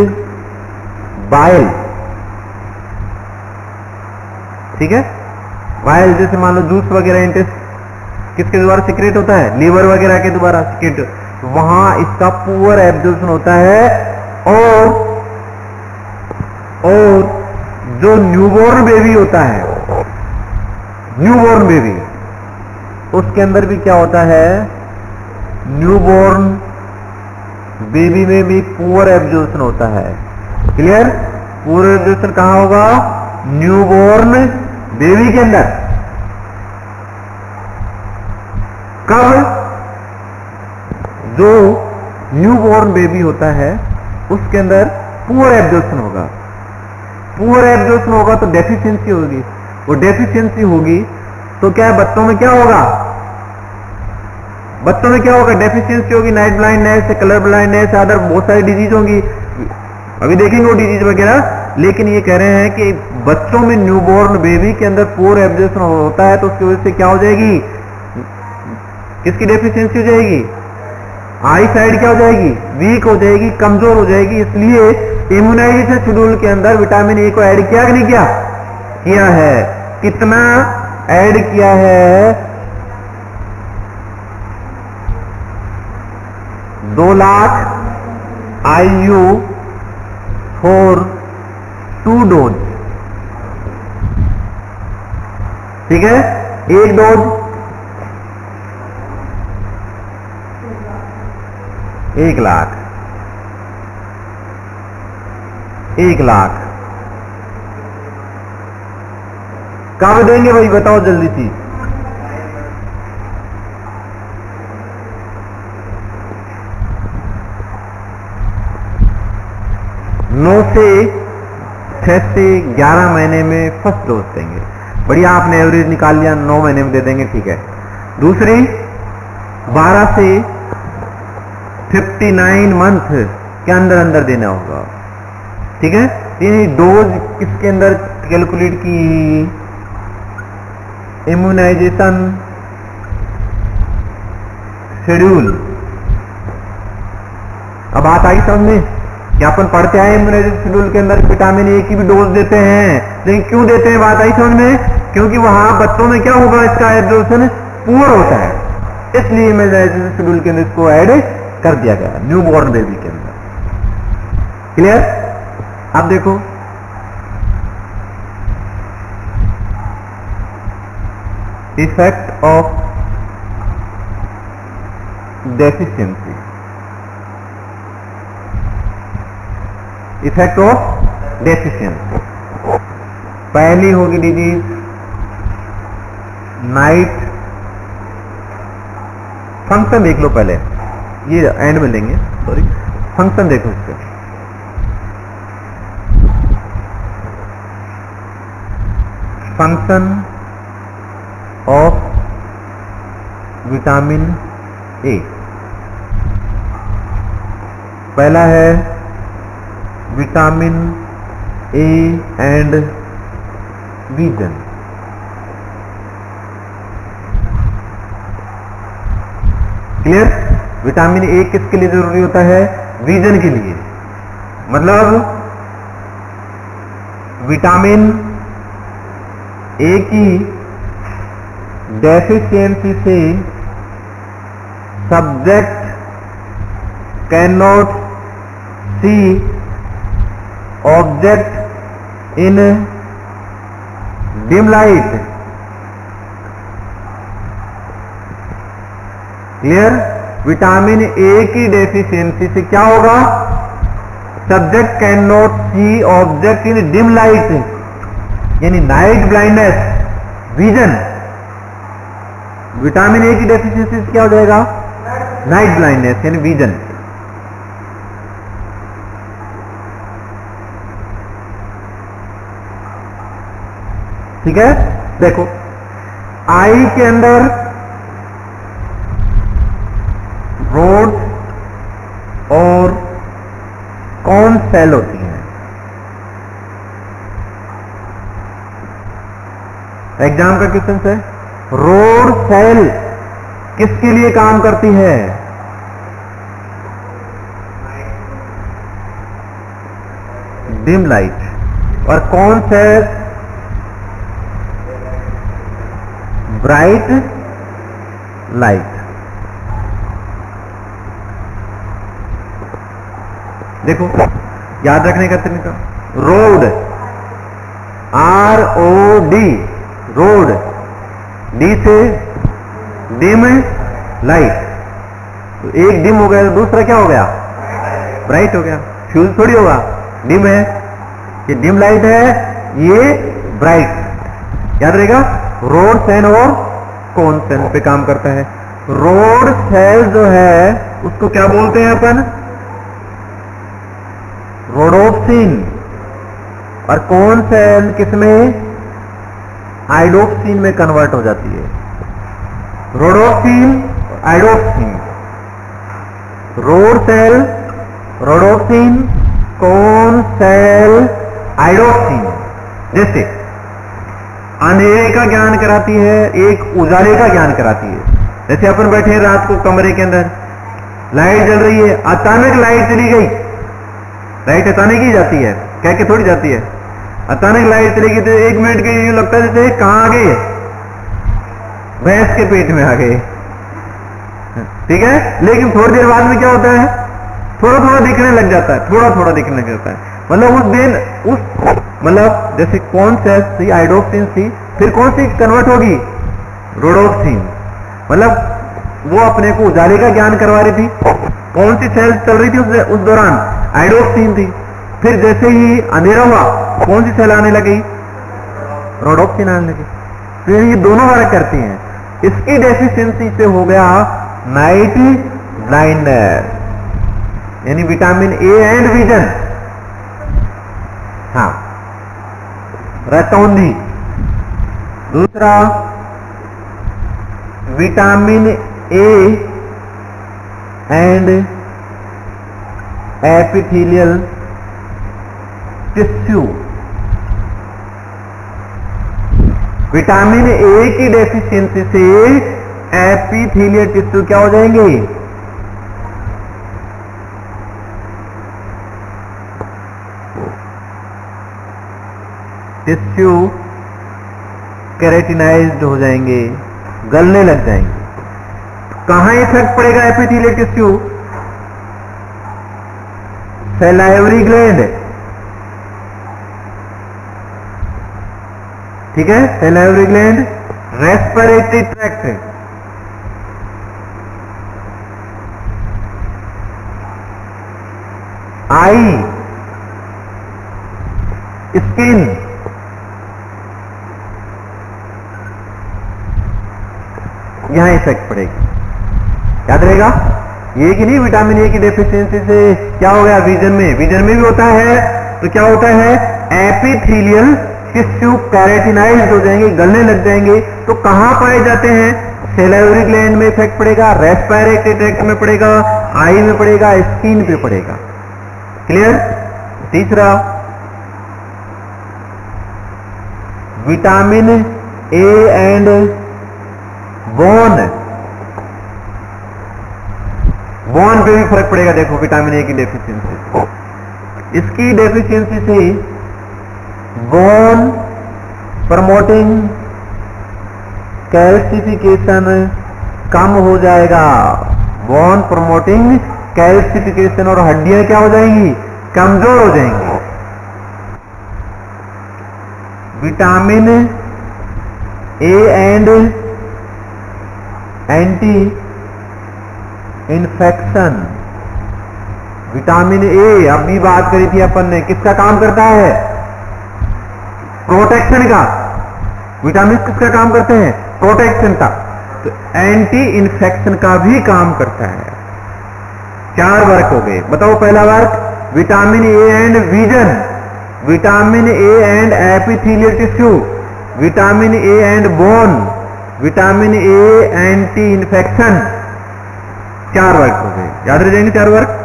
बाइल। ठीक है, बाइल जैसे मान लो जूस वगैरह इंटेस्ट किसके द्वारा सिक्रेट होता है, लीवर वगैरह के द्वारा सिक्रेट, वहां इसका पुअर एब्जॉर्प्शन होता है। और जो न्यूबॉर्न बेबी होता है, न्यूबॉर्न बेबी, उसके अंदर भी क्या होता है, न्यूबॉर्न बेबी में भी पुअर एब्जॉर्प्शन होता है। क्लियर? पुअर एब्जॉर्प्शन कहां होगा, न्यूबॉर्न बेबी के अंदर। कब? जो न्यूबॉर्न बेबी होता है उसके अंदर पुअर एब्जॉर्प्शन होगा। पुअर एब्जॉर्प्शन होगा तो डेफिशिएंसी होगी, वो डेफिशिएंसी होगी तो क्या है, बच्चों में क्या होगा, बच्चों में क्या होगा, डेफिशिएंसी होगी, night blindness, colour blindness, other बहुत सारी डिजीज होंगी, अभी देखेंगे वो डिजीज वगैरह। लेकिन ये कह रहे हैं कि बच्चों में, न्यूबॉर्न बेबी के अंदर पुअर एब्जॉर्प्शन होता है तो उसकी वजह से क्या हो जाएगी, किसकी डेफिशिएंसी हो जाएगी, आई साइड क्या हो जाएगी, वीक हो जाएगी, कमजोर हो जाएगी। इसलिए इम्यूनाइजेशन शेड्यूल के अंदर विटामिन ए को ऐड किया कि नहीं किया, किया है। कितना ऐड किया है, 2 लाख IU फॉर 2 डोज। ठीक है, 1 डोज 1 लाख, 1 लाख कब देंगे भाई, बताओ जल्दी सी। नौ से 6 से 11 महीने में फर्स्ट डोज देंगे। बढ़िया, आपने एवरेज निकाल लिया, 9 महीने में दे देंगे, ठीक है। दूसरी 12 से 59 मंथ के अंदर अंदर देना होगा। ठीक है, ये डोज किसके अंदर कैलकुलेट की, इम्यूनाइजेशन शेड्यूल। अब बात आई समझ में, क्या अपन पढ़ते आए इम्यूनाइजेशन शेड्यूल के अंदर विटामिन ए की भी डोज देते हैं, लेकिन क्यों देते हैं, बात आई समझ में, क्योंकि वहां बच्चों में क्या होगा, इसका एब्जॉर्प्शन पुअर होता है, इसलिए इम्यूनाइजेशन शेड्यूल के अंदर इसको ऐड कर दिया गया न्यूबॉर्न बेबी के अंदर। क्लियर? अब देखो effect of deficiency, effect of deficiency. पहली होगी डिजीज नाइट फंक्शन, देख लो पहले, ये एंड में लेंगे, सॉरी, फंक्शन देखो इसके। फंक्शन ऑफ विटामिन ए, पहला है vitamin A and vision. Clear? Vitamin ए किसके लिए जरूरी होता है, विजन के लिए। मतलब विटामिन ए की डेफिशिएंसी से subject can not see object in dim light. Clear? Vitamin A की डेफिशिएंसी से क्या होगा? Subject can not see object in dim light, यानी night blindness, vision. Vitamin A की डेफिशिएंसी से क्या हो जाएगा? नाइट ब्लाइंडनेस यानी विजन। ठीक है, देखो आई के अंदर रोड और कौन सेल होती है? एग्जाम का क्वेश्चन है, रोड सेल किसके लिए काम करती है? Dim light. और कौन सेल? Bright light. देखो याद रखने का तरीका, रोड ROD, रोड, डी से डिम लाइट। तो एक डिम हो गया तो दूसरा क्या हो गया? ब्राइट हो गया। फ्यूज थोड़ी होगा, डिम है, ये डिम लाइट है, ये ब्राइट। याद रहेगा, रोड सेल और कौन सेल पे काम करता है। रोड सेल जो है उसको क्या बोलते हैं अपन? रोडोप्सिन। और कौन सेल किसमें? आइडोप्सिन में कन्वर्ट हो जाती है। रोडोप्सिन, आइडोप्सिन। रोड सेल रोडोप्सिन, कौन सेल आइडोप्सिन। जैसे अंधेरे का ज्ञान कराती है, एक उजाले का ज्ञान कराती है। जैसे अपन बैठे हैं रात को कमरे के अंदर, लाइट जल रही है, अचानक लाइट चली गई। लाइट अचानक ही जाती है, कह के थोड़ी जाती है। अचानक लाइट चली गई तो 1 मिनट के यूं लगता है जैसे कहां आ गई है, भैंस के पेट में आ गए। ठीक है, लेकिन थोड़ी देर बाद में क्या होता है? थोड़ा थोड़ा दिखने लग जाता है, थोड़ा थोड़ा दिखने लग जाता है। मतलब उस दिन मतलब जैसे कौन सेल थी? आइडोप्सिन थी, फिर कौन सी कन्वर्ट होगी? रोडोप्सिन। मतलब वो अपने को उजाले का ज्ञान करवा रही थी। कौन सी सेल चल रही थी उस दौरान? आइडोप्सिन थी। फिर जैसे ही अंधेरा हुआ कौन सी सेल आने लगी? रोडोप्सिन आने लगी। फिर ये दोनों वर्क करती हैं। इसकी डेफिशिएंसी से हो गया नाइट ब्लाइंडनेस, यानी विटामिन ए एंड विजन। हाँ, रतौंधी। दूसरा, vitamin A and epithelial tissue. Vitamin A की डेफिशिएंसी से एपिथेलियल टिश्यू क्या हो जाएंगे? टिश्यू केराटिनाइज्ड हो जाएंगे, गलने लग जाएंगे। कहां इफेक्ट पड़ेगा एपिथेलियल टिश्यू? Salivary gland. ठीक है, सैलाइवरी ग्लैंड, रेस्पिरेटरी ट्रैक्ट, आई, स्किन, यहां इफेक्ट पड़ेगी। याद रहेगा ये कि नहीं, विटामिन ए की डेफिशिएंसी से क्या हो गया? विजन में, विजन में भी होता है तो क्या होता है? एपिथेलियल टिश्यू कैरेटिनाइज्ड हो जाएंगे, गलने लग जाएंगे। तो कहां पाए जाते हैं? सैलाइवरी ग्लैंड में इफेक्ट पड़ेगा, रेस्पिरेटरी ट्रैक्ट में पड़ेगा, आई में पड़ेगा, स्किन पे पड़ेगा। क्लियर? तीसरा, vitamin A and bone. Bone पे भी फर्क पड़ेगा। देखो विटामिन ए की डेफिशिएंसी, इसकी डेफिशिएंसी से बोन प्रमोटिंग कैल्सिफिकेशन कम हो जाएगा। बोन प्रमोटिंग कैल्सिफिकेशन, और हड्डियां क्या हो जाएंगी? कमजोर हो जाएंगी। Vitamin A and anti infection. Vitamin A, अभी बात करी थी अपन ने, किसका काम करता है? प्रोटेक्शन का। विटामिन किसका काम करते हैं? प्रोटेक्शन का। तो एंटी इन्फेक्शन का भी काम करता है। 4 वर्क हो गए। बताओ पहला work, vitamin A and vision, vitamin A and epithelial tissue, vitamin A and bone, vitamin A anti infection. 4 work हो गए। याद रह जाएंगे 4 वर्क?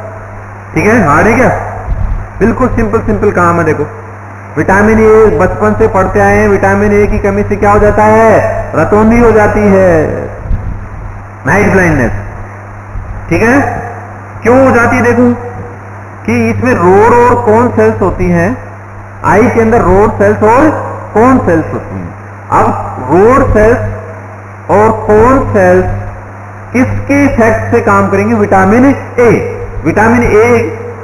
ठीक है, हार्ड है क्या? बिल्कुल सिंपल काम है। देखो, विटामिन ए बचपन से पढ़ते आए हैं, विटामिन ए की कमी से क्या हो जाता है? रतौंधी हो जाती है, नाइट ब्लाइंडनेस। ठीक है, क्यों हो जाती है? देखो कि इसमें रोड और कोन सेल्स होती हैं। आई के अंदर रोड सेल्स और कोन सेल्स होती हैं। अब रोड सेल्स और कोन सेल्स किसके इफेक्ट से काम करेंगे? Vitamin A. विटामिन ए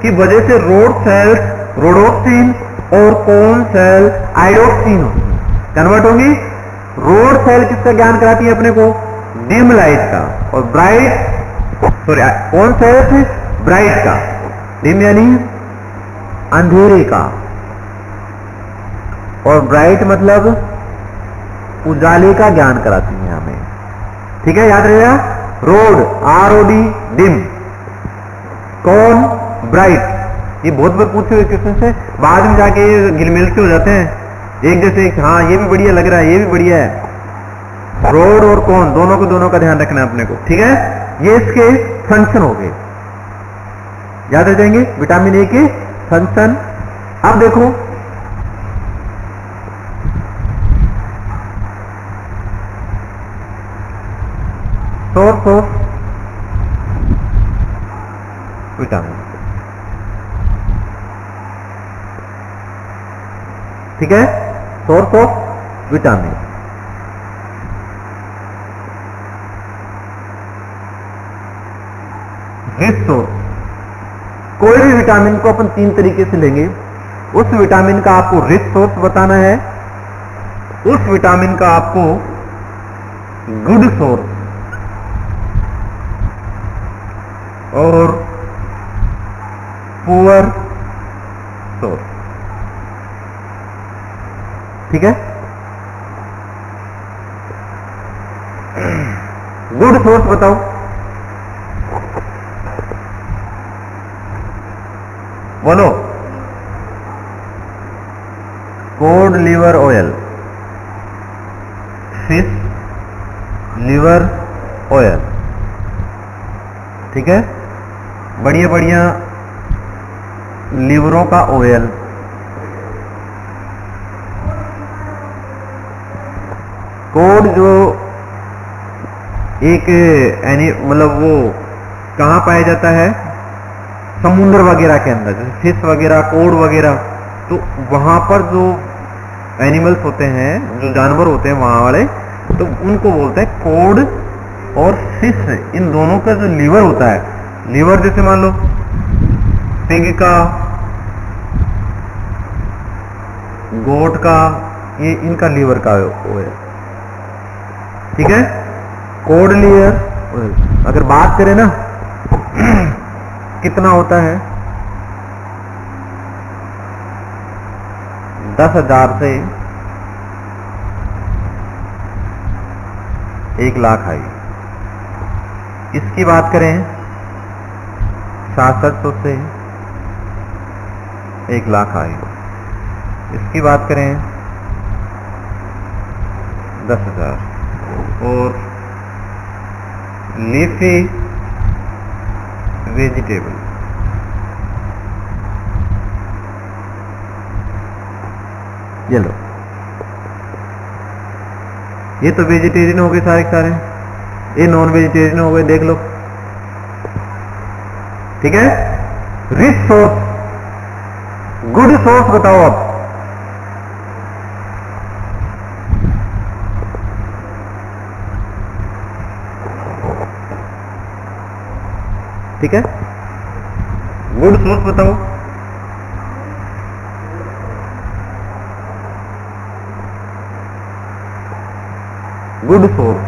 की वजह से रोड सेल्स रोडोप्सिन और कोन सेल आइडोक्सिन कन्वर्ट होंगी। रोड सेल किसका ज्ञान कराती है अपने को? डिम लाइट का। और bright, sorry, cone cell bright का। डिम यानी अंधेरे का, और ब्राइट मतलब उजाले का ज्ञान कराती है हमें। ठीक है, याद रहेगा? रोड, ROD, डिम, कौन, ब्राइट। ये बहुत बार पूछे हुए क्वेश्चन से, बाद में जाके ये गिलमिल के हो जाते हैं एक जैसे। हाँ, ये भी बढ़िया लग रहा है, ये भी बढ़िया है। रोड और कौन, दोनों का ध्यान रखना है अपने को। ठीक है, ये इसके फंक्शन हो गए, याद रह जाएंगे विटामिन ए के फंक्शन। अब देखो, सोर्स ऑफ विटामिन। ठीक है, source of vitamin. Rich source, कोई भी विटामिन को अपन 3 तरीके से लेंगे। उस विटामिन का आपको रिच सोर्स बताना है, उस विटामिन का आपको गुड सोर्स और पुअर सोर्स। ठीक है, गुड सोर्स बताओ। बोलो। Code liver oil, fish liver oil. ठीक है, बढ़िया बढ़िया लिवरों का ऑयल। कोड जो एक मतलब वो कहाँ पाया जाता है? समुद्र वगैरह के अंदर, जैसे फिश वगैरह, कोड वगैरह। तो वहां पर जो एनिमल्स होते हैं, जो जानवर होते हैं वहां वाले, तो उनको बोलते हैं कोड। और फिश, इन दोनों का जो लीवर होता है, लीवर जैसे मान लो पिग का, गोट का, ये इनका लीवर का ऑयल। ठीक है, कोड लीवर ऑयल। अगर बात करें ना कितना होता है? 10,000 से 1,00,000 आई। इसकी बात करें 700 से 1,00,000 आई। इसकी बात करें 10,000। और लीफी वेजिटेबल, ये लो, ये तो वेजिटेरियन हो गए सारे के सारे, ये नॉन वेजिटेरियन हो गए, देख लो। ठीक है, रिच सोर्स, गुड सोर्स बताओ अब। ठीक है, गुड सोर्स बताओ। गुड सोर्स,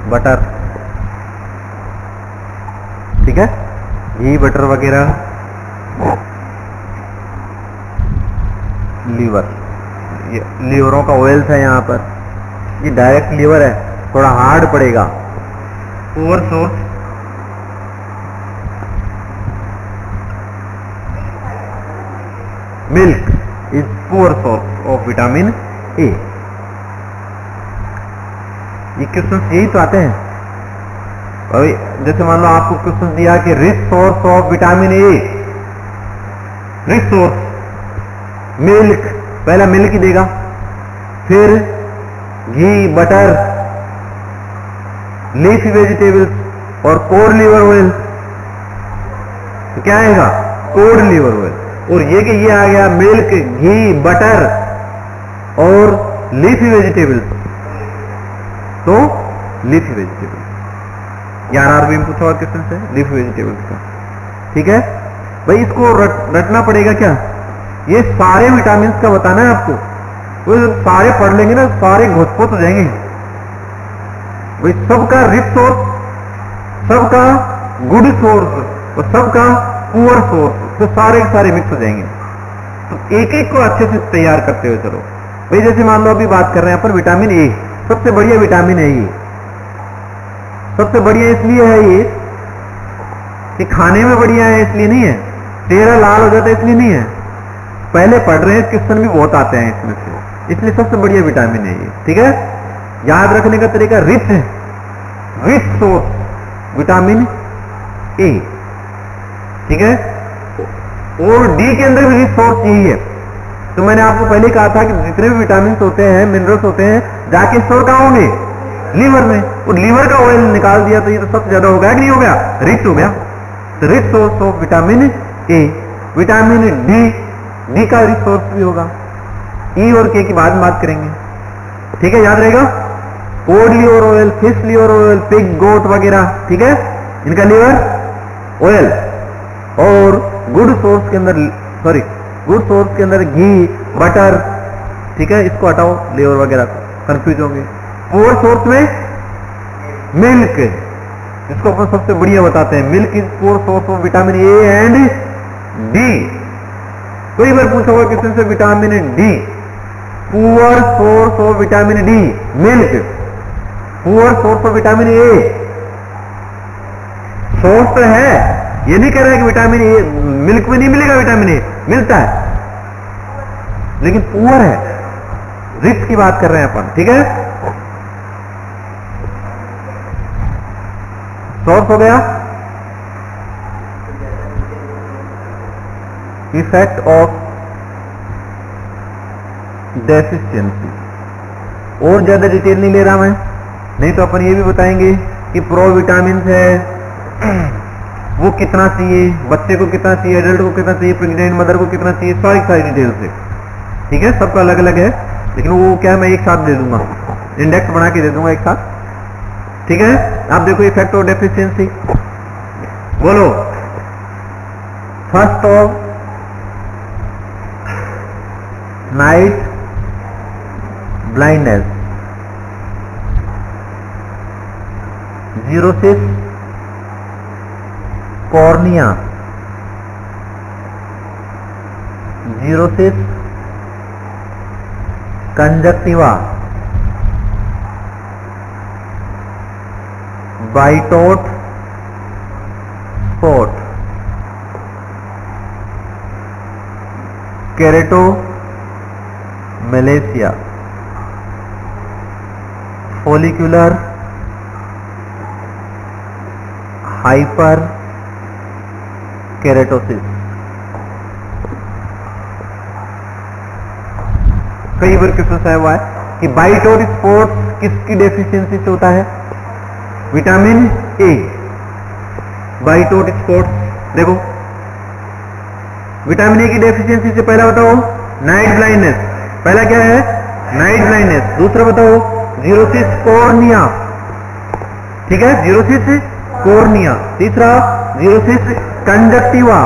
बटर, ठीक है, घी बटर वगैरह, लीवर, ये लीवरों का ऑयल था यहाँ पर, ये डायरेक्ट लीवर है, थोड़ा हार्ड पड़ेगा। Poor source, milk is poor source of vitamin ए। ये क्वेश्चन यही तो आते हैं। अभी जैसे मान लो आपको क्वेश्चन दिया कि rich source of vitamin A, rich source milk, पहला मिल्क ही देगा, फिर घी बटर, लीफी वेजिटेबल्स और कोड लीवर ऑयल, तो क्या आएगा? Cod liver oil. और ये कि ये आ गया मिल्क, घी बटर और लीफी वेजिटेबल्स, तो लीफी वेजिटेबल्स, यार आरबी में पूछा हुआ क्वेश्चन से लीफी वेजिटेबल्स का, ठीक है भाई। इसको रटना पड़ेगा क्या? ये सारे विटामिन का बताना है आपको, वो सारे पढ़ लेंगे ना, सारे घोषपोत हो जाएंगे भाई। सबका रिच सोर्स, सबका गुड सोर्स और सबका पुअर सोर्स, तो सारे के सारे मिक्स हो जाएंगे। तो एक एक को अच्छे से तैयार करते हुए चलो भाई। जैसे मान लो अभी बात कर रहे हैं अपन विटामिन ए, सबसे बढ़िया विटामिन है ये। सबसे बढ़िया इसलिए है ये कि खाने में बढ़िया है, इसलिए नहीं है। चेहरा लाल हो जाता है इसलिए नहीं है। पहले पढ़ रहे हैं, क्वेश्चन भी बहुत आते हैं इसमें से, इसलिए सबसे बढ़िया विटामिन है ये, ठीक है। याद रखने का तरीका, रिच सोर्स विटामिन ए, ठीक है। और डी के अंदर भी रिच सोर्स यही है। तो मैंने आपको पहले कहा था कि जितने भी विटामिन होते हैं, मिनरल्स होते हैं, जाके स्टोर कहां होंगे? लीवर में। और लीवर का ऑयल निकाल दिया तो ये तो सबसे ज्यादा हो गया कि नहीं हो गया? रिच हो गया। तो rich source of vitamin A. Vitamin D का रिच सोर्स भी होगा। ई और के की बाद में बात करेंगे, ठीक है, याद रहेगा। Cod liver oil, fish liver oil, pig goat वगैरह, ठीक है, इनका लीवर ऑयल। और गुड सोर्स के अंदर, सॉरी, गुड सोर्स के अंदर घी बटर, ठीक है, इसको हटाओ, लीवर वगैरह कंफ्यूज होंगे। पुअर सोर्स में मिल्क, इसको अपन सबसे बढ़िया बताते हैं। Milk is poor source of vitamin A and D. कई बार पूछा हुआ किसी से vitamin D, poor source of vitamin D milk, poor source of vitamin A. Source तो है, ये नहीं कह रहा है कि विटामिन ए मिल्क में नहीं मिलेगा, विटामिन ए मिलता है, लेकिन पुअर है, रिच की बात कर रहे हैं अपन, ठीक है। सोर्स हो गया। इफेक्ट ऑफ डेफिशिएंसी, और ज्यादा डिटेल नहीं ले रहा मैं, नहीं तो अपन ये भी बताएंगे कि प्रो विटामिन है वो कितना चाहिए, बच्चे को कितना चाहिए, एडल्ट को कितना चाहिए, प्रेग्नेंट मदर को कितना चाहिए, सारी डिटेल से, ठीक है। सबका अलग अलग है, लेकिन वो क्या है मैं एक साथ दे दूंगा, इंडेक्स बना के दे दूंगा एक साथ, ठीक है। आप देखो इफेक्ट ऑफ डेफिशिएंसी, बोलो। First of night blindness, xerosis cornea, xerosis conjunctiva, Bitot spot, keratomalacia, follicular hyperkeratosis. कई बार क्वेश्चन आया हुआ है कि बाइटोट स्पॉट किसकी डेफिशिएंसी से होता है? Vitamin A. बाइटोट स्पॉट, देखो विटामिन ए की डेफिशिएंसी से पहला बताओ नाइट ब्लाइंडनेस, पहला क्या है? Night blindness. दूसरा बताओ जीरोसिस कॉर्निया, ठीक है, जीरोसिस कॉर्निया। तीसरा जीरोसिस कंजक्टिवा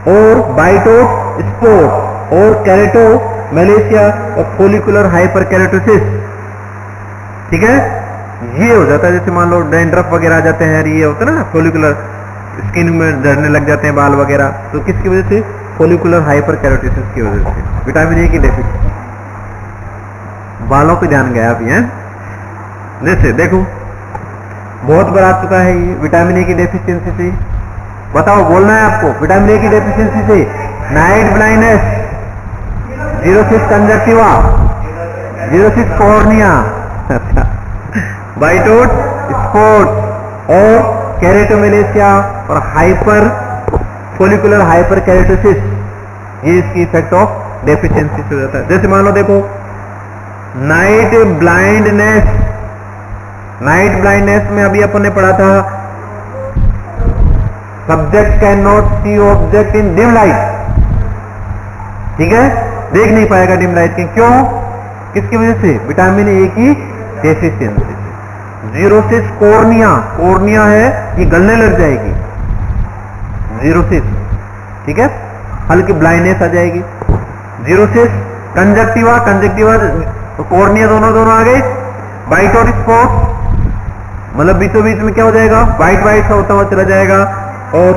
और बाइटोट स्पॉट और कैरेटो मलेशिया और फोलिकुलर हाइपर कैरेटोसिस, ठीक है। ये हो जाता है, जैसे मान लो डैंड्रफ वगैरह आ जाते हैं, ये होता है ना फोलिकुलर, स्किन में झड़ने लग जाते हैं बाल वगैरह, तो किसकी वजह से? फोलिकुलर हाइपर केराटिनिस की वजह से, विटामिन ए की डेफिशिएंसी। बालों पे ध्यान गया अभी है। जैसे देखो बहुत बार आ चुका है ये विटामिन ए की डेफिशिएंसी से। बताओ, बोलना है आपको, विटामिन ए की डेफिशिएंसी से night blindness, xerosis conjunctiva, xerosis cornea, Bitot spot और केरेटोमेलेशिया और हाइपर फोलिकुलर हाइपर केरेटोसिस, ये इसकी इफेक्ट ऑफ डेफिशिएंसी से हो जाता है। जैसे मान लो देखो नाइट ब्लाइंडनेस, नाइट ब्लाइंडनेस में अभी अपन ने पढ़ा था subject can not see object in dim light, ठीक है, देख नहीं पाएगा डिम लाइट की, क्यों? किसकी वजह से? विटामिन ए की डेफिशिएंसी। जीरोसिस कॉर्निया, कॉर्निया है ये गलने लग जाएगी, जीरोसिस, ठीक है, हल्की ब्लाइंडनेस आ जाएगी। जीरोसिस कंजक्टिवा, कंजक्टिवा तो कॉर्निया दोनों आ गए। बाइट और स्पॉट मतलब बीचों बीच में क्या हो जाएगा? वाइट वाइट सा होता हुआ चला जाएगा। और